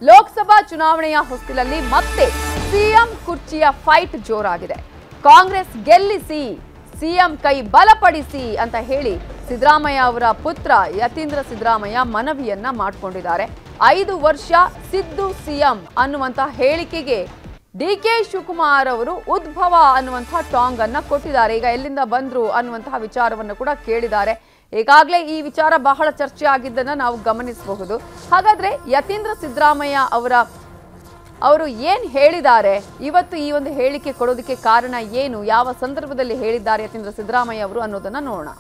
ಲೋಕಸಭಾ ಚುನಾವಣೆಯ ಹೊಸ್ತಿಲಲ್ಲಿ ಮತ್ತೆ ಸಿಎಂ ಕುರ್ಚಿಯ ಫೈಟ್ ಜೋರಾಗಿದೆ. ಕಾಂಗ್ರೆಸ್ ಗೆಲ್ಲಿಸಿ, ಸಿಎಂ ಕೈ ಬಲಪಡಿಸಿ ಅಂತ ಹೇಳಿ ಸಿದ್ದರಾಮಯ್ಯ ಅವರ ಪುತ್ರ ಯತೀಂದ್ರ ಸಿದ್ದರಾಮಯ್ಯ ಮನವಿಯನ್ನ ಮಾಡಿಕೊಂಡಿದ್ದಾರೆ. 5 ವರ್ಷ ಸಿದ್ದು ಸಿಎಂ ಅನ್ನುವಂತ ಹೇಳಿಕೆಗೆ ಡಿಕೆ ಶಿವಕುಮಾರ್ ಅವರು ಉದ್ಭವ ಅನ್ನುವಂತ ಟಾಂಗ್ ಅನ್ನ ಕೊಟ್ಟಿದ್ದಾರೆ. ಈಗ ಎಲ್ಲಿಂದ ಬಂದ್ರು ಅನ್ನುವಂತಹ ವಿಚಾರವನ್ನು ಕೂಡ ಕೇಳಿದ್ದಾರೆ. ಈಗಾಗಲೇ ಈ ವಿಚಾರ ಬಹಳ ಚರ್ಚೆ ಆಗಿದ್ದನ್ನ ನಾವು ಗಮನಿಸಬಹುದು. ಹಾಗಾದ್ರೆ ಯತೀಂದ್ರ ಸಿದ್ದರಾಮಯ್ಯ ಅವರು ಏನ್ ಹೇಳಿದ್ದಾರೆ, ಇವತ್ತು ಈ ಒಂದು ಹೇಳಿಕೆ ಕೊಡೋದಕ್ಕೆ ಕಾರಣ ಏನು, ಯಾವ ಸಂದರ್ಭದಲ್ಲಿ ಹೇಳಿದ್ದಾರೆ ಯತೀಂದ್ರ ಸಿದ್ದರಾಮಯ್ಯ ಅವರು ಅನ್ನೋದನ್ನ ನೋಡೋಣ.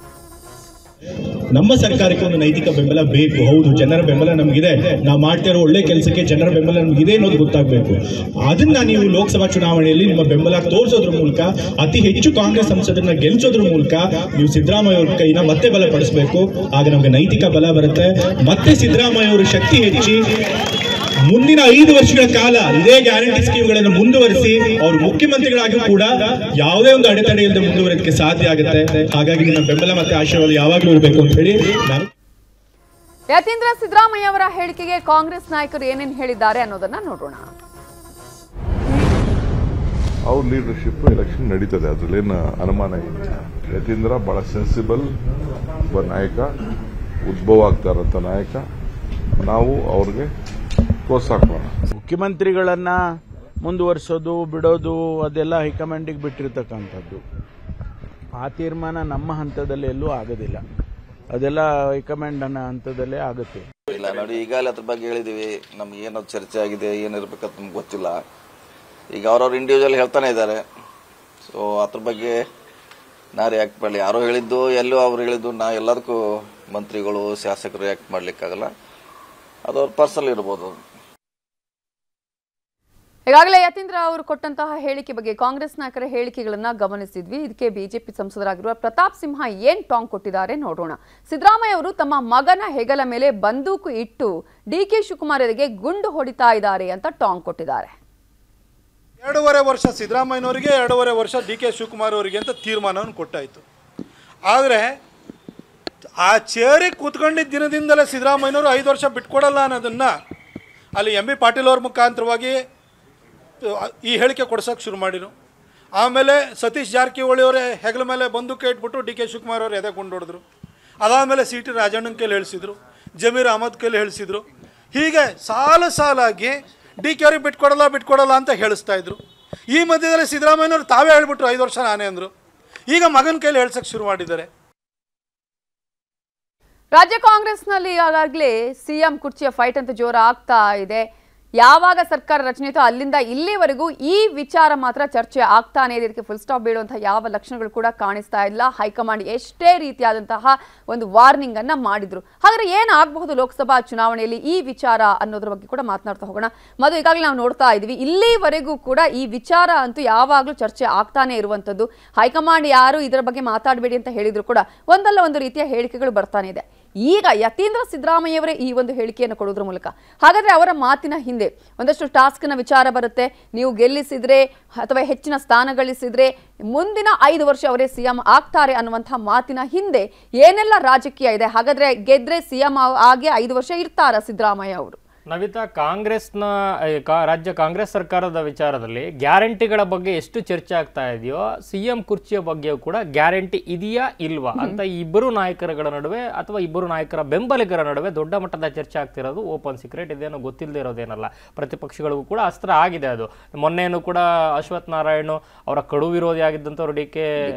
ನಮ್ಮ ಸರ್ಕಾರಕ್ಕೆ ಒಂದು ನೈತಿಕ ಬೆಂಬಲ ಬೇಕು. ಹೌದು, ಜನರ ಬೆಂಬಲ ನಮಗಿದೆ, ನಾವು ಮಾಡ್ತಾ ಇರೋ ಒಳ್ಳೆ ಕೆಲಸಕ್ಕೆ ಜನರ ಬೆಂಬಲ ನಮಗಿದೆ ಅನ್ನೋದು ಗೊತ್ತಾಗಬೇಕು. ಅದನ್ನ ನೀವು ಲೋಕಸಭಾ ಚುನಾವಣೆಯಲ್ಲಿ ನಿಮ್ಮ ಬೆಂಬಲ ತೋರಿಸೋದ್ರ ಮೂಲಕ, ಅತಿ ಹೆಚ್ಚು ಕಾಂಗ್ರೆಸ್ ಸಂಸದರನ್ನ ಗೆಲ್ಲಿಸೋದ್ರ ಮೂಲಕ ನೀವು ಸಿದ್ದರಾಮಯ್ಯ ಅವ್ರ ಕೈನ ಮತ್ತೆ ಬಲಪಡಿಸಬೇಕು. ಆಗ ನಮಗೆ ನೈತಿಕ ಬಲ ಬರುತ್ತೆ. ಮತ್ತೆ ಸಿದ್ದರಾಮಯ್ಯ ಅವರು ಶಕ್ತಿ ಹೆಚ್ಚಿ ಮುಂದಿನ 5 ವರ್ಷಗಳ ಕಾಲ ಇದೇ ಗ್ಯಾರಂಟಿ ಸ್ಕೀಮ್ಗಳನ್ನು ಮುಂದುವರಿಸಿ ಅವರು ಮುಖ್ಯಮಂತ್ರಿಗಳಾಗಿ ಕೂಡ ಯಾವುದೇ ಒಂದು ಅಡೆತಡೆ ಇಲ್ಲದೆ ಮುಂದುವರೆದಕ್ಕೆ ಸಾಧ್ಯ ಆಗುತ್ತೆ. ಹಾಗಾಗಿ ನಿಮ್ಮ ಬೆಂಬಲ ಮತ್ತೆ ಆಶೀರ್ವಾದ ಯಾವಾಗಲೂ ಇರಬೇಕು ಅಂತ ಹೇಳಿ ನಾನು. ಯತೀಂದ್ರ ಸಿದ್ದರಾಮಯ್ಯ ಅವರ ಹೇಳಿಕೆಗೆ ಕಾಂಗ್ರೆಸ್ ನಾಯಕರು ಏನೇನು ಹೇಳಿದ್ದಾರೆ ಅನ್ನೋದನ್ನ ನೋಡೋಣ. ಅವ್ರ ಲೀಡರ್ಶಿಪ್ ಎಲೆಕ್ಷನ್ ನಡೀತದೆ, ಅದ್ರಲ್ಲೇನು ಅನುಮಾನ ಇಲ್ಲ. ಯತೀಂದ್ರ ಬಹಳ ಸೆನ್ಸಿಬಲ್ ಒಬ್ಬ ನಾಯಕ, ಉದ್ಭವ ಆಗ್ತಾ ಇರೋಂಥ ನಾಯಕ. ನಾವು ಅವ್ರಿಗೆ ಪ್ರೋತ್ಸಾಹ. ಮುಖ್ಯಮಂತ್ರಿಗಳನ್ನ ಮುಂದುವರಿಸೋದು ಬಿಡೋದು ಅದೆಲ್ಲ ಹೈಕಮಾಂಡಿಗೆ ಬಿಟ್ಟಿರ್ತಕ್ಕಂಥದ್ದು. ಆ ತೀರ್ಮಾನ ನಮ್ಮ ಹಂತದಲ್ಲಿ ಎಲ್ಲೂ ಆಗೋದಿಲ್ಲ, ಅದೆಲ್ಲ ಹೈಕಮಾಂಡ್ ಅನ್ನೋ ಹಂತದಲ್ಲೇ ಆಗುತ್ತೆ. ಇಲ್ಲ ನೋಡಿ, ಈಗಾಗಲೇ ಅದ್ರ ಬಗ್ಗೆ ಹೇಳಿದೀವಿ. ನಮ್ಗೆ ಏನೋ ಚರ್ಚೆ ಆಗಿದೆ, ಏನಿರ್ಬೇಕಂತ ನಮ್ಗೆ ಗೊತ್ತಿಲ್ಲ. ಈಗ ಅವ್ರವ್ರು ಇಂಡಿವಿಜುವಲ್ ಹೇಳ್ತಾನೆ ಇದ್ದಾರೆ. ಸೊ ಅದ್ರ ಬಗ್ಗೆ ನಾ ರಿಯಾಕ್ಟ್ ಮಾಡಲಿ. ಯಾರೋ ಹೇಳಿದ್ದು, ಎಲ್ಲೋ ಅವ್ರು ಹೇಳಿದ್ದು, ನಾ ಎಲ್ಲದಕ್ಕೂ ಮಂತ್ರಿಗಳು ಶಾಸಕರು ರಿಯಾಕ್ಟ್ ಮಾಡ್ಲಿಕ್ಕಾಗಲ್ಲ. ಅದು ಅವ್ರ ಪರ್ಸನಲ್ ಇರ್ಬೋದು. ಈಗಾಗಲೇ ಯತೀಂದ್ರ ಅವರು ಕೊಟ್ಟಂತಹ ಹೇಳಿಕೆ ಬಗ್ಗೆ ಕಾಂಗ್ರೆಸ್ ನಾಯಕರ ಹೇಳಿಕೆಗಳನ್ನ ಗಮನಿಸಿದ್ವಿ. ಇದಕ್ಕೆ ಬಿಜೆಪಿ ಸಂಸದರಾಗಿರುವ ಪ್ರತಾಪ್ ಸಿಂಹ ಏನ್ ಟಾಂಗ್ ಕೊಟ್ಟಿದ್ದಾರೆ ನೋಡೋಣ. ಸಿದ್ದರಾಮಯ್ಯ ಅವರು ತಮ್ಮ ಮಗನ ಹೆಗಲ ಮೇಲೆ ಬಂದೂಕು ಇಟ್ಟು ಡಿಕೆ ಶಿವಕುಮಾರ್ ಅವರಿಗೆ ಗುಂಡು ಹೊಡಿತಾ ಇದ್ದಾರೆ ಅಂತ ಟಾಂಗ್ ಕೊಟ್ಟಿದ್ದಾರೆ. 2.5 ವರ್ಷ ಸಿದ್ದರಾಮಯ್ಯನವರಿಗೆ, 2.5 ವರ್ಷ ಡಿಕೆ ಶಿವಕುಮಾರ್ ಅವರಿಗೆ ಅಂತ ತೀರ್ಮಾನವನ್ನು ಕೊಟ್ಟಾಯಿತು. ಆದರೆ ಆ ಚೇರಿಗೆ ಕೂತ್ಕೊಂಡಿದ್ದ ದಿನದಿಂದಲೇ ಸಿದ್ದರಾಮಯ್ಯನವರು 5 ವರ್ಷ ಬಿಟ್ಕೊಡಲ್ಲ ಅನ್ನೋದನ್ನು ಅಲ್ಲಿ MB ಪಾಟೀಲ್ ಅವ್ರ ಮುಖಾಂತರವಾಗಿ ಈ ಹೇಳಿಕೆ ಕೊಡ್ಸೋಕೆ ಶುರು ಮಾಡಿರು. ಆಮೇಲೆ ಸತೀಶ್ ಜಾರಕಿಹೊಳಿ ಅವರೇ ಹೆಗಲ ಮೇಲೆ ಬಂದೂಕು ಇಟ್ಬಿಟ್ಟು ಡಿಕೆ ಶಿವಕುಮಾರ್ ಅವರು ಎದೆ ಕೊಂಡೊಡಿದ್ರು. ಅದಾದಮೇಲೆ CT ರಾಜಣ್ಣನ ಕೈಲಿ ಹೇಳಿಸಿದ್ರು, ಜಮೀರ್ ಅಹಮದ್ ಕೈಲಿ ಹೇಳಿಸಿದ್ರು. ಹೀಗೆ ಸಾಲಾಗಿ DK ಅವ್ರಿಗೆ ಬಿಟ್ಕೊಡಲ್ಲ ಅಂತ ಹೇಳಿಸ್ತಾ ಇದ್ರು. ಈ ಮಧ್ಯದಲ್ಲಿ ಸಿದ್ದರಾಮಯ್ಯನವರು ತಾವೇ ಹೇಳ್ಬಿಟ್ರು 5 ವರ್ಷ ನಾನೇ ಅಂದರು. ಈಗ ಮಗನ ಕೈಲಿ ಹೇಳ್ಸಕ್ಕೆ ಶುರು ಮಾಡಿದ್ದಾರೆ. ರಾಜ್ಯ ಕಾಂಗ್ರೆಸ್ನಲ್ಲಿ ಈಗಾಗಲೇ ಸಿಎಂ ಕುರ್ಚಿಯ ಫೈಟ್ ಅಂತ ಜೋರ ಆಗ್ತಾ ಇದೆ. ಯಾವಾಗ ಸರ್ಕಾರ ರಚನೆ ಆಯಿತೋ ಅಲ್ಲಿಂದ ಇಲ್ಲಿವರೆಗೂ ಈ ವಿಚಾರ ಮಾತ್ರ ಚರ್ಚೆ ಆಗ್ತಾನೆ ಇದೆ. ಇದಕ್ಕೆ ಫುಲ್ ಸ್ಟಾಪ್ ಬೀಳುವಂತಹ ಯಾವ ಲಕ್ಷಣಗಳು ಕೂಡ ಕಾಣಿಸ್ತಾ ಇಲ್ಲ. ಹೈಕಮಾಂಡ್ ಎಷ್ಟೇ ರೀತಿಯಾದಂತಹ ಒಂದು ವಾರ್ನಿಂಗ್ ಅನ್ನ ಮಾಡಿದ್ರು. ಹಾಗಾದ್ರೆ ಏನಾಗಬಹುದು ಲೋಕಸಭಾ ಚುನಾವಣೆಯಲ್ಲಿ ಈ ವಿಚಾರ ಅನ್ನೋದ್ರ ಬಗ್ಗೆ ಕೂಡ ಮಾತನಾಡ್ತಾ ಹೋಗೋಣ. ಮಧು, ಈಗಾಗಲೇ ನಾವು ನೋಡ್ತಾ ಇದ್ವಿ, ಇಲ್ಲಿವರೆಗೂ ಕೂಡ ಈ ವಿಚಾರ ಅಂತೂ ಯಾವಾಗಲೂ ಚರ್ಚೆ ಆಗ್ತಾನೆ ಇರುವಂತದ್ದು. ಹೈಕಮಾಂಡ್ ಯಾರು ಇದರ ಬಗ್ಗೆ ಮಾತಾಡಬೇಡಿ ಅಂತ ಹೇಳಿದ್ರು ಕೂಡ ಒಂದಲ್ಲ ಒಂದು ರೀತಿಯ ಹೇಳಿಕೆಗಳು ಬರ್ತಾನೆ ಇದೆ. ಈಗ ಯತೀಂದ್ರ ಸಿದ್ದರಾಮಯ್ಯವರೇ ಈ ಒಂದು ಹೇಳಿಕೆಯನ್ನು ಕೊಡೋದ್ರ ಮೂಲಕ ಹಾಗಾದ್ರೆ ಅವರ ಮಾತಿನ ಹಿಂದೆ ಒಂದಷ್ಟು ಟಾಸ್ಕ್ನ ವಿಚಾರ ಬರುತ್ತೆ. ನೀವು ಗೆಲ್ಲಿಸಿದ್ರೆ ಅಥವಾ ಹೆಚ್ಚಿನ ಸ್ಥಾನ ಗಳಿಸಿದ್ರೆ ಮುಂದಿನ 5 ವರ್ಷ ಅವರೇ ಸಿಎಂ ಆಗ್ತಾರೆ ಅನ್ನುವಂತಹ ಮಾತಿನ ಹಿಂದೆ ಏನೆಲ್ಲ ರಾಜಕೀಯ ಇದೆ? ಹಾಗಾದ್ರೆ ಗೆದ್ರೆ ಸಿಎಂ ಆಗಿ 5 ವರ್ಷ ಇರ್ತಾರ ಸಿದ್ದರಾಮಯ್ಯ ಅವರು? ನವಿತಾ, ಕಾಂಗ್ರೆಸ್ನ ರಾಜ್ಯ ಕಾಂಗ್ರೆಸ್ ಸರ್ಕಾರದ ವಿಚಾರದಲ್ಲಿ ಗ್ಯಾರಂಟಿಗಳ ಬಗ್ಗೆ ಎಷ್ಟು ಚರ್ಚೆ ಆಗ್ತಾ ಇದೆಯೋ, ಸಿಎಂ ಕುರ್ಚಿಯ ಬಗ್ಗೆಯೂ ಕೂಡ ಗ್ಯಾರಂಟಿ ಇದೆಯಾ ಇಲ್ವಾ ಅಂತ ಇಬ್ಬರು ನಾಯಕರುಗಳ ನಡುವೆ ಅಥವಾ ಇಬ್ಬರು ನಾಯಕರ ಬೆಂಬಲಿಗರ ನಡುವೆ ದೊಡ್ಡ ಮಟ್ಟದ ಚರ್ಚೆ ಆಗ್ತಿರೋದು ಓಪನ್ ಸೀಕ್ರೆಟ್. ಇದೇನೋ ಗೊತ್ತಿಲ್ಲದೆ ಇರೋದೇನಲ್ಲ, ಪ್ರತಿಪಕ್ಷಗಳಿಗೂ ಕೂಡ ಅಸ್ತ್ರ ಆಗಿದೆ ಅದು. ಮೊನ್ನೆನೂ ಕೂಡ ಅಶ್ವಥ್ ನಾರಾಯಣ್ ಅವರ ಕಡು ವಿರೋಧಿ ಆಗಿದ್ದಂಥವ್ರು ಡಿಕೆ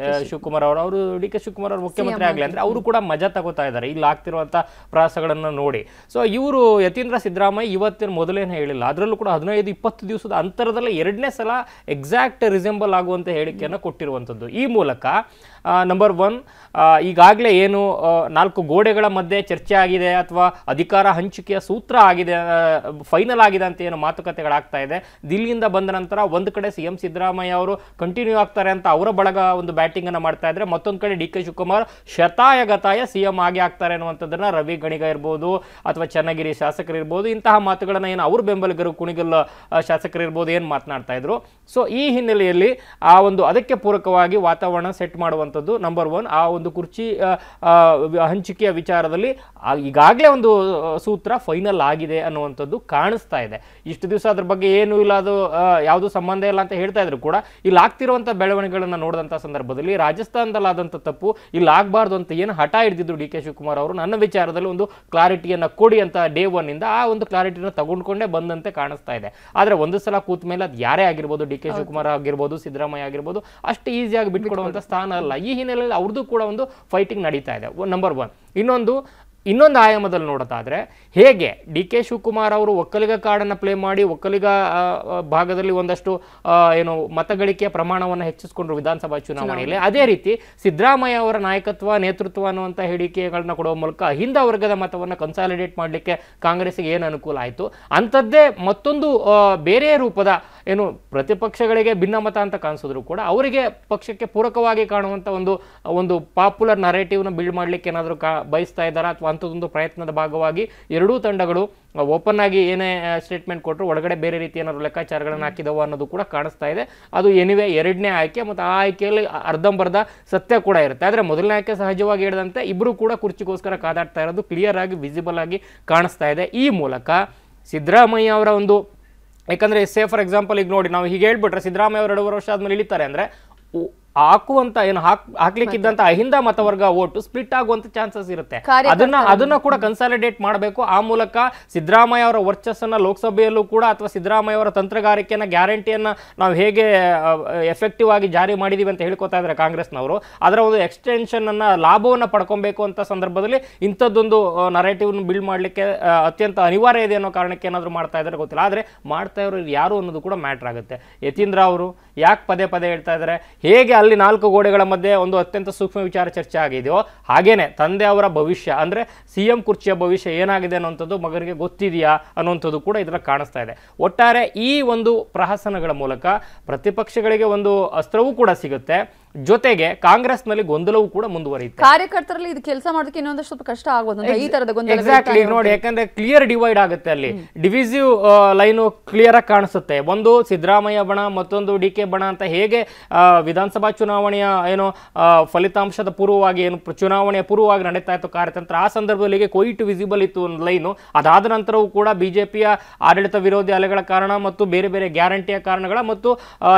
ಶಿವಕುಮಾರ್ ಅವರು ಡಿಕೆ ಶಿವಕುಮಾರ್ ಅವರು ಮುಖ್ಯಮಂತ್ರಿ ಆಗಲಿ ಅಂದ್ರೆ ಅವರು ಕೂಡ ಮಜಾ ತಗೋತಾ ಇದ್ದಾರೆ ಇಲ್ಲಿ ಆಗ್ತಿರುವಂತ ಪ್ರಯಾಸಗಳನ್ನು ನೋಡಿ. ಸೊ ಇವರು ಯತೀಂದ್ರ ಸಿದ್ದರಾಮಯ್ಯ ಇವತ್ತಿನ ಮೊದಲೇನು ಹೇಳಿಲ್ಲ, ಅದರಲ್ಲೂ ಕೂಡ 15-20 ದಿವಸದ ಅಂತರದಲ್ಲಿ 2ನೇ ಸಲ ಎಕ್ಸಾಕ್ಟ್ ರಿಸೆಂಬಲ್ ಆಗುವಂತ ಹೇಳಿಕೆಯನ್ನು ಕೊಟ್ಟಿರುವಂಥದ್ದು. ಈ ಮೂಲಕ ನಂಬರ್ 1 ಈಗಾಗಲೇ ಏನು 4 ಗೋಡೆಗಳ ಮಧ್ಯೆ ಚರ್ಚೆ ಆಗಿದೆ ಅಥವಾ ಅಧಿಕಾರ ಹಂಚಿಕೆಯ ಸೂತ್ರ ಆಗಿದೆ, ಫೈನಲ್ ಆಗಿದೆ ಅಂತ ಏನು ಮಾತುಕತೆಗಳಾಗ್ತಾ ಇದೆ. ದಿಲ್ಲಿಯಿಂದ ಬಂದ ನಂತರ ಒಂದು ಕಡೆ ಸಿಎಂ ಸಿದ್ದರಾಮಯ್ಯ ಅವರು ಕಂಟಿನ್ಯೂ ಆಗ್ತಾರೆ ಅಂತ ಅವರ ಬಳಗ ಒಂದು ಬ್ಯಾಟಿಂಗ್ ಅನ್ನು ಮಾಡ್ತಾ ಇದ್ರೆ, ಮತ್ತೊಂದು ಕಡೆ ಡಿಕೆ ಶಿವಕುಮಾರ್ ಶತಾಯ ಗತಾಯ ಸಿಎಂ ಆಗಿ ಆಗ್ತಾರೆ ಅನ್ನುವಂಥದ್ದನ್ನ ರವಿ ಗಣಿಗ ಇರ್ಬೋದು ಅಥವಾ ಚನ್ನಗಿರಿ ಶಾಸಕರು ಇರ್ಬೋದು ಇಂಥ ಇಂತಹ ಮಾತುಗಳನ್ನ ಏನು ಅವ್ರ ಬೆಂಬಲಿಗರು ಕುಣಿಗಲ್ ಶಾಸಕರು ಇರ್ಬೋದು ಏನು ಮಾತನಾಡ್ತಾ ಇದ್ರು. ಸೊ ಈ ಹಿನ್ನೆಲೆಯಲ್ಲಿ ಆ ಒಂದು ಅದಕ್ಕೆ ಪೂರಕವಾಗಿ ವಾತಾವರಣ ಸೆಟ್ ಮಾಡುವಂಥದ್ದು ನಂಬರ್ 1. ಆ ಒಂದು ಕುರ್ಚಿ ಹಂಚಿಕೆಯ ವಿಚಾರದಲ್ಲಿ ಈಗಾಗಲೇ ಒಂದು ಸೂತ್ರ ಫೈನಲ್ ಆಗಿದೆ ಅನ್ನುವಂಥದ್ದು ಕಾಣಿಸ್ತಾ ಇದೆ. ಇಷ್ಟು ದಿವಸ ಅದ್ರ ಬಗ್ಗೆ ಏನು ಇಲ್ಲ, ಅದು ಯಾವುದು ಸಂಬಂಧ ಇಲ್ಲ ಅಂತ ಹೇಳ್ತಾ ಇದ್ರು ಕೂಡ ಇಲ್ಲಿ ಆಗ್ತಿರುವಂಥ ಬೆಳವಣಿಗೆಗಳನ್ನ ನೋಡಿದಂಥ ಸಂದರ್ಭದಲ್ಲಿ ರಾಜಸ್ಥಾನದಲ್ಲಾದಂಥ ತಪ್ಪು ಇಲ್ಲಿ ಆಗಬಾರ್ದು ಅಂತ ಏನು ಹಠ ಹಿಡಿದಿದ್ರು ಡಿ ಕೆ ಶಿವಕುಮಾರ್ ಅವರು, ನನ್ನ ವಿಚಾರದಲ್ಲಿ ಒಂದು ಕ್ಲಾರಿಟಿಯನ್ನು ಕೊಡಿ ಅಂತ ಡೇ 1 ಇಂದ ಆ ಒಂದು ಕ್ಲಾರಿಟಿನ ತಗೊಂಡ್ಕೊಂಡೇ ಬಂದಂತೆ ಕಾಣಿಸ್ತಾ ಇದೆ. ಆದರೆ ಒಂದು ಸಲ ಕೂತ ಮೇಲೆ ಅದು ಯಾರೇ ಆಗಿರ್ಬೋದು, ಡಿ ಕೆ ಶಿವಕುಮಾರ್ ಆಗಿರ್ಬೋದು, ಸಿದ್ದರಾಮಯ್ಯ ಆಗಿರ್ಬೋದು, ಅಷ್ಟು ಈಸಿಯಾಗಿ ಬಿಟ್ಕೊಡುವಂಥ ಸ್ಥಾನ ಅಲ್ಲ. ಈ ಹಿನ್ನೆಲೆಯಲ್ಲಿ ಅವ್ರದ್ದು ಕೂಡ ಒಂದು ಫೈಟಿಂಗ್ ನಡೀತಾ ಇದೆ, ನಂಬರ್ 1. ಇನ್ನೊಂದು ಆಯಾಮದಲ್ಲಿ ನೋಡೋದಾದ್ರೆ ಹೇಗೆ ಡಿ ಕೆ ಶಿವಕುಮಾರ್ ಅವರು ಒಕ್ಕಲಿಗ ಕಾರ್ಡನ್ನು ಪ್ಲೇ ಮಾಡಿ ಒಕ್ಕಲಿಗ ಭಾಗದಲ್ಲಿ ಒಂದಷ್ಟು ಏನು ಮತಗಳಿಕೆಯ ಪ್ರಮಾಣವನ್ನು ಹೆಚ್ಚಿಸಿಕೊಂಡ್ರು ವಿಧಾನಸಭಾ ಚುನಾವಣೆಯಲ್ಲಿ, ಅದೇ ರೀತಿ ಸಿದ್ದರಾಮಯ್ಯ ಅವರ ನಾಯಕತ್ವ ನೇತೃತ್ವ ಅನ್ನುವಂಥ ಹೇಳಿಕೆಗಳನ್ನ ಕೊಡುವ ಮೂಲಕ ಅಹಿಂದ ವರ್ಗದ ಮತವನ್ನು ಕನ್ಸಾಲಿಡೇಟ್ ಮಾಡಲಿಕ್ಕೆ ಕಾಂಗ್ರೆಸ್ಗೆ ಏನು ಅನುಕೂಲ ಆಯಿತು ಅಂಥದ್ದೇ ಮತ್ತೊಂದು ಬೇರೆ ರೂಪದ ಏನು ಪ್ರತಿಪಕ್ಷಗಳಿಗೆ ಭಿನ್ನಮತ ಅಂತ ಕಾಣಿಸಿದ್ರು ಕೂಡ ಅವರಿಗೆ ಪಕ್ಷಕ್ಕೆ ಪೂರಕವಾಗಿ ಕಾಣುವಂಥ ಒಂದು ಪಾಪ್ಯುಲರ್ ನರೇಟಿವ್ನ ಬಿಲ್ಡ್ ಮಾಡಲಿಕ್ಕೆ ಏನಾದರೂ ಬಯಸ್ತಾ ಇದ್ದಾರಾ ಅಥವಾ ಅಂಥದ್ದೊಂದು ಪ್ರಯತ್ನದ ಭಾಗವಾಗಿ ಎರಡೂ ತಂಡಗಳು ಓಪನ್ ಆಗಿ ಏನೇ ಸ್ಟೇಟ್ಮೆಂಟ್ ಕೊಟ್ಟರು ಒಳಗಡೆ ಬೇರೆ ರೀತಿ ಏನಾದ್ರು ಲೆಕ್ಕಾಚಾರಗಳನ್ನು ಹಾಕಿದವು ಅನ್ನೋದು ಕೂಡ ಕಾಣಿಸ್ತಾ ಇದೆ. ಅದು ಎನಿವೆ 2ನೇ ಆಯ್ಕೆ ಮತ್ತು ಆ ಆಯ್ಕೆಯಲ್ಲಿ ಅರ್ಧಂಬರ್ಧ ಸತ್ಯ ಕೂಡ ಇರುತ್ತೆ. ಆದರೆ ಮೊದಲನೇ ಆಯ್ಕೆ ಸಹಜವಾಗಿ ಹೇಳಿದಂತೆ ಇಬ್ಬರು ಕೂಡ ಕುರ್ಚಿಗೋಸ್ಕರ ಕಾದಾಡ್ತಾ ಇರೋದು ಕ್ಲಿಯರ್ ಆಗಿ ವಿಸಿಬಲ್ ಆಗಿ ಕಾಣಿಸ್ತಾ ಇದೆ. ಈ ಮೂಲಕ ಸಿದ್ದರಾಮಯ್ಯ ಅವರ ಒಂದು, ಯಾಕಂದರೆ ಫಾರ್ ಎಕ್ಸಾಂಪಲ್ ಈಗ ನೋಡಿ, ನಾವು ಹೀಗೆ ಹೇಳ್ಬಿಟ್ರೆ ಸಿದ್ದರಾಮಯ್ಯ ಅವರು 2.5 ವರ್ಷ ಆದ್ಮೇಲೆ ಇಳಿತಾರೆ ಅಂದರೆ ಹಾಕುವಂತ ಏನು ಹಾಕ್ಲಿಕ್ಕಿದ್ದಂತ ಅಹಿಂದ ಮತವರ್ಗ ಓಟು ಸ್ಪ್ಲಿಟ್ ಆಗುವಂತ ಚಾನ್ಸಸ್ ಇರುತ್ತೆ. ಅದನ್ನ ಕೂಡ ಕನ್ಸಾಲಿಡೇಟ್ ಮಾಡಬೇಕು. ಆ ಮೂಲಕ ಸಿದ್ದರಾಮಯ್ಯ ಅವರ ವರ್ಚಸ್ಸನ್ನ ಲೋಕಸಭೆಯಲ್ಲೂ ಕೂಡ ಅಥವಾ ಸಿದ್ದರಾಮಯ್ಯ ಅವರ ತಂತ್ರಗಾರಿಕೆಯನ್ನ ಗ್ಯಾರಂಟಿಯನ್ನ ನಾವು ಹೇಗೆ ಎಫೆಕ್ಟಿವ್ ಆಗಿ ಜಾರಿ ಮಾಡಿದೀವಿ ಅಂತ ಹೇಳ್ಕೊತಾ ಇದ್ದಾರೆ ಕಾಂಗ್ರೆಸ್ನವರು, ಅದರ ಒಂದು ಎಕ್ಸ್ಟೆನ್ಷನ್ ಅನ್ನ ಲಾಭವನ್ನ ಪಡ್ಕೊಬೇಕು ಅಂತ ಸಂದರ್ಭದಲ್ಲಿ ಇಂಥದ್ದೊಂದು ನರೇಟಿವ್ ಬಿಲ್ಡ್ ಮಾಡ್ಲಿಕ್ಕೆ ಅತ್ಯಂತ ಅನಿವಾರ್ಯ ಇದೆ ಅನ್ನೋ ಕಾರಣಕ್ಕೆ ಏನಾದ್ರು ಮಾಡ್ತಾ ಇದ್ದಾರೆ ಗೊತ್ತಿಲ್ಲ. ಆದ್ರೆ ಮಾಡ್ತಾ ಇರೋರು ಯಾರು ಅನ್ನೋದು ಕೂಡ ಮ್ಯಾಟರ್ ಆಗುತ್ತೆ. ಯತೀಂದ್ರ ಅವರು ಯಾಕೆ ಪದೇ ಪದೇ ಹೇಳ್ತಾ ಇದ್ದಾರೆ, ಹೇಗೆ ಅಲ್ಲಿ 4 ಗೋಡೆಗಳ ಮಧ್ಯೆ ಒಂದು ಅತ್ಯಂತ ಸೂಕ್ಷ್ಮ ವಿಚಾರ ಚರ್ಚೆ ಆಗಿದೆಯೋ ಹಾಗೇನೆ ತಂದೆ ಅವರ ಭವಿಷ್ಯ ಅಂದ್ರೆ ಸಿಎಂ ಕುರ್ಚಿಯ ಭವಿಷ್ಯ ಏನಾಗಿದೆ ಅನ್ನುವಂಥದ್ದು ಮಗನಿಗೆ ಗೊತ್ತಿದೆಯಾ ಅನ್ನುವಂಥದ್ದು ಕೂಡ ಇದರ ಕಾಣಿಸ್ತಾ ಇದೆ. ಒಟ್ಟಾರೆ ಈ ಒಂದು ಪ್ರಹಸನಗಳ ಮೂಲಕ ಪ್ರತಿಪಕ್ಷಗಳಿಗೆ ಒಂದು ಅಸ್ತ್ರವೂ ಕೂಡ ಸಿಗುತ್ತೆ, ಜೊತೆಗೆ ಕಾಂಗ್ರೆಸ್ನಲ್ಲಿ ಗೊಂದಲವೂ ಕೂಡ ಮುಂದುವರಿಯುತ್ತೆ. ಕಾರ್ಯಕರ್ತರಲ್ಲಿ ಇದು ಕೆಲಸ ಮಾಡೋದಕ್ಕೆ ಇನ್ನೊಂದಷ್ಟು ಸ್ವಲ್ಪ ಕಷ್ಟ ಆಗ್ಬೋದು ಈ ತರದ ಗೊಂದಲ. ಎಕ್ಸಾಕ್ಟ್ಲಿ ನೋಡಿ, ಯಾಕಂದ್ರೆ ಕ್ಲಿಯರ್ ಡಿವೈಡ್ ಆಗುತ್ತೆ, ಅಲ್ಲಿ ಡಿವಿಸಿವ್ ಲೈನು ಕ್ಲಿಯರ್ ಆಗಿ ಕಾಣಿಸುತ್ತೆ. ಒಂದು ಸಿದ್ದರಾಮಯ್ಯ ಬಣ, ಮತ್ತೊಂದು ಡಿ ಕೆ ಬಣ ಅಂತ ಹೇಗೆ ವಿಧಾನಸಭಾ ಚುನಾವಣೆಯ ಏನು ಫಲಿತಾಂಶದ ಪೂರ್ವವಾಗಿ ಏನು ಚುನಾವಣೆಯ ಪೂರ್ವವಾಗಿ ನಡೀತಾ ಇತ್ತು ಕಾರ್ಯತಂತ್ರ, ಆ ಸಂದರ್ಭದಲ್ಲಿ ಕೊಯ್ಟ್ ವಿಸಿಬಲ್ ಇತ್ತು ಒಂದು ಲೈನು. ಅದಾದ ನಂತರವೂ ಕೂಡ ಬಿಜೆಪಿಯ ಆಡಳಿತ ವಿರೋಧಿ ಅಲೆಗಳ ಕಾರಣ ಮತ್ತು ಬೇರೆ ಬೇರೆ ಗ್ಯಾರಂಟಿಯ ಕಾರಣಗಳ ಮತ್ತು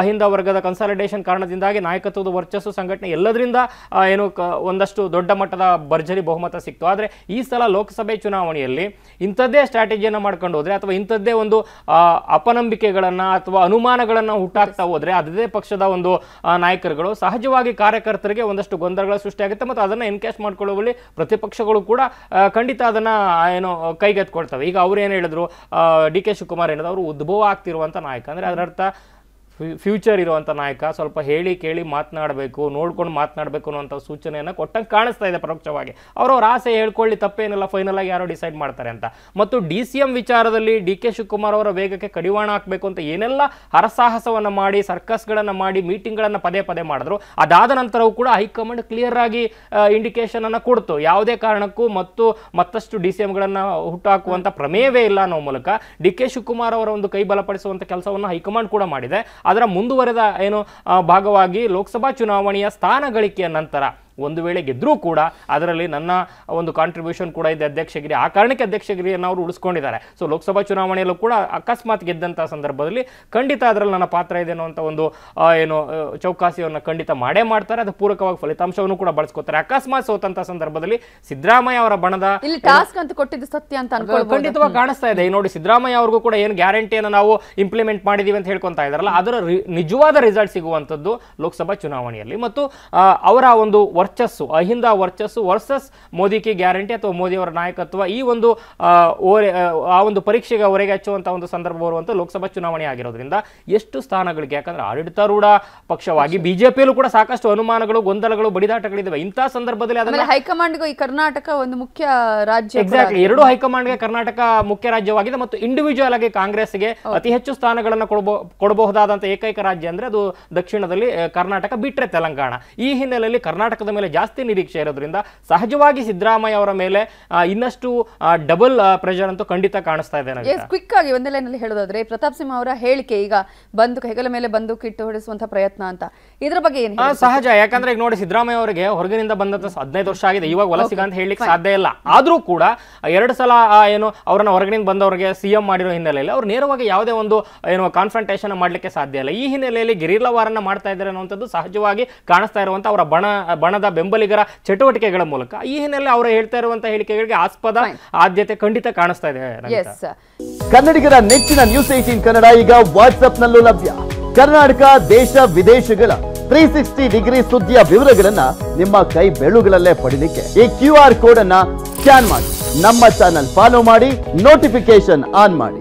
ಹಿಂದ ವರ್ಗದ ಕನ್ಸಾಲಿಡೇಷನ್ ಕಾರಣದಿಂದಾಗಿ ನಾಯಕತ್ವದ ವರ್ಚಸ್ಸು ಸಂಘಟನೆ ಎಲ್ಲದರಿಂದ ಏನು ಒಂದಷ್ಟು ದೊಡ್ಡ ಮಟ್ಟದ ಭರ್ಜರಿ ಬಹುಮತ ಸಿಕ್ತು. ಆದರೆ ಈ ಸಲ ಲೋಕಸಭೆ ಚುನಾವಣೆಯಲ್ಲಿ ಇಂಥದ್ದೇ ಸ್ಟ್ರಾಟಜಿಯನ್ನು ಮಾಡ್ಕೊಂಡು ಹೋದ್ರೆ ಅಥವಾ ಇಂಥದ್ದೇ ಒಂದು ಅಪನಂಬಿಕೆಗಳನ್ನ ಅಥವಾ ಅನುಮಾನಗಳನ್ನ ಹುಟ್ಟಾಕ್ತಾ ಹೋದ್ರೆ ಅದೇ ಪಕ್ಷದ ಒಂದು ನಾಯಕರುಗಳು ಸಹಜವಾಗಿ ಕಾರ್ಯಕರ್ತರಿಗೆ ಒಂದಷ್ಟು ಗೊಂದಲಗಳ ಸೃಷ್ಟಿಯಾಗುತ್ತೆ ಮತ್ತು ಅದನ್ನ ಎನ್ಕ್ಯಾಶ್ ಮಾಡ್ಕೊಳ್ಳುವಲ್ಲಿ ಪ್ರತಿಪಕ್ಷಗಳು ಕೂಡ ಖಂಡಿತ ಅದನ್ನ ಏನು ಕೈಗೆತ್ಕೊಳ್ತವೆ. ಈಗ ಅವ್ರು ಏನು ಹೇಳಿದ್ರು, ಡಿ ಕೆ ಶಿವಕುಮಾರ್ ಏನದು ಅವರು ಉದ್ಭವ ಆಗ್ತಿರುವಂತ ನಾಯಕ ಅಂದ್ರೆ ಅದರರ್ಥ ಫ್ಯೂಚರ್ ಇರುವಂಥ ನಾಯಕ, ಸ್ವಲ್ಪ ಹೇಳಿ ಕೇಳಿ ಮಾತನಾಡಬೇಕು, ನೋಡ್ಕೊಂಡು ಮಾತನಾಡಬೇಕು ಅನ್ನೋಂಥ ಸೂಚನೆಯನ್ನು ಕೊಟ್ಟಂಗೆ ಕಾಣಿಸ್ತಾ ಇದೆ ಪರೋಕ್ಷವಾಗಿ. ಅವರವ್ರ ಆಸೆ ಹೇಳ್ಕೊಳ್ಳಿ, ತಪ್ಪೇನಿಲ್ಲ, ಫೈನಲ್ ಆಗಿ ಯಾರೋ ಡಿಸೈಡ್ ಮಾಡ್ತಾರೆ ಅಂತ. ಮತ್ತು DCM ವಿಚಾರದಲ್ಲಿ ಡಿ ಕೆ ಶಿವಕುಮಾರ್ ಅವರ ವೇಗಕ್ಕೆ ಕಡಿವಾಣ ಹಾಕಬೇಕು ಅಂತ ಏನೆಲ್ಲ ಹರಸಾಹಸವನ್ನು ಮಾಡಿ ಸರ್ಕಸ್ಗಳನ್ನು ಮಾಡಿ ಮೀಟಿಂಗ್ಗಳನ್ನು ಪದೇ ಪದೇ ಮಾಡಿದ್ರು, ಅದಾದ ನಂತರವೂ ಕೂಡ ಹೈಕಮಾಂಡ್ ಕ್ಲಿಯರ್ ಆಗಿ ಇಂಡಿಕೇಶನ್ ಅನ್ನು ಕೊಡ್ತು, ಯಾವುದೇ ಕಾರಣಕ್ಕೂ ಮತ್ತಷ್ಟು DCMಗಳನ್ನು ಹುಟ್ಟುಹಾಕುವಂಥ ಪ್ರಮೇಯವೇ ಇಲ್ಲ ಅನ್ನೋ ಮೂಲಕ ಡಿ ಕೆ ಶಿವಕುಮಾರ್ ಅವರ ಒಂದು ಕೈ ಬಲಪಡಿಸುವಂಥ ಕೆಲಸವನ್ನು ಹೈಕಮಾಂಡ್ ಕೂಡ ಮಾಡಿದೆ. ಅದರ ಮುಂದುವರೆದ ಏನು ಭಾಗವಾಗಿ ಲೋಕಸಭಾ ಚುನಾವಣೆಯ ಸ್ಥಾನ ಗಳಿಕೆಯ ನಂತರ ಒಂದು ವೇಳೆ ಗೆದ್ರೂ ಕೂಡ ಅದರಲ್ಲಿ ನನ್ನ ಒಂದು ಕಾಂಟ್ರಿಬ್ಯೂಷನ್ ಕೂಡ ಇದೆ ಅಧ್ಯಕ್ಷಗಿರಿ, ಆ ಕಾರಣಕ್ಕೆ ಅಧ್ಯಕ್ಷಗಿರಿಯನ್ನು ಅವರು ಉಳಿಸ್ಕೊಂಡಿದ್ದಾರೆ. ಸೊ ಲೋಕಸಭಾ ಚುನಾವಣೆಯಲ್ಲೂ ಕೂಡ ಅಕಸ್ಮಾತ್ ಗೆದ್ದಂಥ ಸಂದರ್ಭದಲ್ಲಿ ಖಂಡಿತ ಅದರಲ್ಲಿ ನನ್ನ ಪಾತ್ರ ಇದೆ ಅನ್ನುವಂಥ ಒಂದು ಏನು ಚೌಕಾಸಿಯನ್ನು ಖಂಡಿತ ಮಾಡೇ ಮಾಡ್ತಾರೆ. ಅದು ಪೂರಕವಾಗಿ ಫಲಿತಾಂಶವನ್ನು ಕೂಡ ಬಳಸ್ಕೋತಾರೆ. ಅಕಸ್ಮಾತ್ ಸೋತಂತ ಸಂದರ್ಭದಲ್ಲಿ ಸಿದ್ದರಾಮಯ್ಯ ಅವರ ಬಣದ ಟಾಸ್ಕ್ ಅಂತ ಕೊಟ್ಟಿದ್ದು ಸತ್ಯ ಅಂತ ಖಂಡಿತವಾಗಿ ಕಾಣಿಸ್ತಾ ಇದೆ. ನೋಡಿ, ಸಿದ್ದರಾಮಯ್ಯ ಅವ್ರಿಗೂ ಕೂಡ ಏನು ಗ್ಯಾರಂಟಿಯನ್ನು ನಾವು ಇಂಪ್ಲಿಮೆಂಟ್ ಮಾಡಿದೀವಿ ಅಂತ ಹೇಳ್ಕೊಂತಾ ಇದಾರಲ್ಲ, ಅದರ ನಿಜವಾದ ರಿಸಲ್ಟ್ ಸಿಗುವಂಥದ್ದು ಲೋಕಸಭಾ ಚುನಾವಣೆಯಲ್ಲಿ. ಮತ್ತು ಅವರ ಒಂದು ವರ್ಚಸ್ಸು, ಅಹಿಂದ ವರ್ಚಸ್ಸು ವರ್ಸಸ್ ಮೋದಿ ಕಿ ಗ್ಯಾರಂಟಿ ಅಥವಾ ಮೋದಿ ಅವರ ನಾಯಕತ್ವ, ಈ ಒಂದು ಆ ಒಂದು ಪರೀಕ್ಷೆಗೆ ಹೊರಗೆ ಹಚ್ಚುವಂತ ಒಂದು ಸಂದರ್ಭ ಬರುವಂತ ಲೋಕಸಭಾ ಚುನಾವಣೆ ಆಗಿರೋದ್ರಿಂದ ಎಷ್ಟು ಸ್ಥಾನಗಳಿಗೆ, ಯಾಕಂದ್ರೆ ಆಡಳಿತಾರೂಢ ಪಕ್ಷವಾಗಿ ಬಿಜೆಪಿಯಲ್ಲೂ ಕೂಡ ಸಾಕಷ್ಟು ಅನುಮಾನಗಳು, ಗೊಂದಲಗಳು, ಬಡಿದಾಟಗಳಿದ್ದಾವೆ. ಇಂತಹ ಸಂದರ್ಭದಲ್ಲಿ ಅದನ್ನ ಹೈಕಮಾಂಡ್ಗೂ ಈ ಕರ್ನಾಟಕ ಒಂದು ಮುಖ್ಯ ರಾಜ್ಯ, ಎಕ್ಸಾಕ್ಟ್ಲಿ ಎರಡು ಹೈಕಮಾಂಡ್ಗೆ ಕರ್ನಾಟಕ ಮುಖ್ಯ ರಾಜ್ಯವಾಗಿದೆ ಮತ್ತು ಇಂಡಿವಿಜುವಲ್ ಆಗಿ ಕಾಂಗ್ರೆಸ್ಗೆ ಅತಿ ಹೆಚ್ಚು ಸ್ಥಾನಗಳನ್ನು ಕೊಡಬಹುದಾದಂತ ಏಕೈಕ ರಾಜ್ಯ ಅಂದ್ರೆ ಅದು ದಕ್ಷಿಣದಲ್ಲಿ ಕರ್ನಾಟಕ ಬಿಟ್ರೆ ತೆಲಂಗಾಣ. ಈ ಹಿನ್ನೆಲೆಯಲ್ಲಿ ಕರ್ನಾಟಕದಲ್ಲಿ ಸರ್ಕಾರದ ಮೇಲೆ ಜಾಸ್ತಿ ನಿರೀಕ್ಷೆ ಇರೋದ್ರಿಂದ ಸಹಜವಾಗಿ ಸಿದ್ದರಾಮಯ್ಯ ಅವರ ಮೇಲೆ ಇನ್ನಷ್ಟು ಡಬಲ್ ಪ್ರೆಷರ್ ಅಂತೂ ಖಂಡಿತ ಕಾಣಿಸ್ತಾ ಇದೆ. ಕ್ವಿಕ್ ಆಗಿ ಒಂದೇ ಲೈನಲ್ಲಿ ಹೇಳೋದಾದ್ರೆ ಪ್ರತಾಪ್ ಸಿಂಹ ಅವರ ಹೇಳಿಕೆ ಈಗ ಹೆಗಲ ಮೇಲೆ ಬಂದೂಕು ಇಟ್ಟು ಹೊಡೆಸುವಂತ ಪ್ರಯತ್ನ ಅಂತ, ಇದ್ರ ಬಗ್ಗೆ ಏನು ಸಹಜ. ಯಾಕಂದ್ರೆ ಈಗ ನೋಡಿ ಸಿದ್ದರಾಮಯ್ಯ ಅವರಿಗೆ ಹೊರಗಿನಿಂದ ಬಂದಂತ 15 ವರ್ಷ ಆಗಿದೆ, ಇವಾಗ ವಲಸಿಗ ಅಂತ ಹೇಳಲಿಕ್ಕೆ ಸಾಧ್ಯ ಇಲ್ಲ. ಆದ್ರೂ ಕೂಡ 2 ಸಲ ಏನು ಅವರನ್ನ ಹೊರಗಿನಿಂದ ಬಂದವರಿಗೆ ಸಿಎಂ ಮಾಡಿರೋ ಹಿನ್ನೆಲೆಯಲ್ಲಿ ಅವ್ರು ನೇರವಾಗಿ ಯಾವುದೇ ಒಂದು ಏನು ಕಾನ್ಫ್ರಂಟೇಷನ್ ಮಾಡ್ಲಿಕ್ಕೆ ಸಾಧ್ಯ ಇಲ್ಲ. ಈ ಹಿನ್ನೆಲೆಯಲ್ಲಿ ಗೆರಿಲ್ಲಾ ವಾರನ್ನ ಮಾಡ್ತಾ ಇದ್ದಾರೆ ಅನ್ನುವಂಥದ್ದು ಸಹಜವಾಗಿ ಕಾಣಿಸ್ತಾ ಇರುವಂತ ಅವರ ಬಣದ ಬೆಂಬಲಿಗರ ಚಟುವಟಿಕೆಗಳ ಮೂಲಕ. ಈ ಹಿನ್ನೆಲೆ ಅವರು ಹೇಳ್ತಾ ಇರುವಂತ ಹೇಳಿಕೆಗಳಿಗೆ ಆಸ್ಪದ ಆದ್ಯತೆ ಖಂಡಿತ ಕಾಣಿಸ್ತಾ ಇದೆ. ಕನ್ನಡಿಗರ ನೆಚ್ಚಿನ ನ್ಯೂಸ್ 18 ಕನ್ನಡ ಈಗ ವಾಟ್ಸ್ಆಪ್ ನಲ್ಲೂ ಲಭ್ಯ. ಕರ್ನಾಟಕ, ದೇಶ ವಿದೇಶಗಳ 360 ಡಿಗ್ರಿ ಸುದ್ದಿಯ ವಿವರಗಳನ್ನ ನಿಮ್ಮ ಕೈ ಬೆರಳುಗಳಲ್ಲೇ ಪಡಿಲಿಕ್ಕೆ ಈ QR ಕೋಡ್ ಅನ್ನ ಸ್ಕ್ಯಾನ್ ಮಾಡಿ, ನಮ್ಮ ಚಾನಲ್ ಫಾಲೋ ಮಾಡಿ, ನೋಟಿಫಿಕೇಶನ್ ಆನ್ ಮಾಡಿ.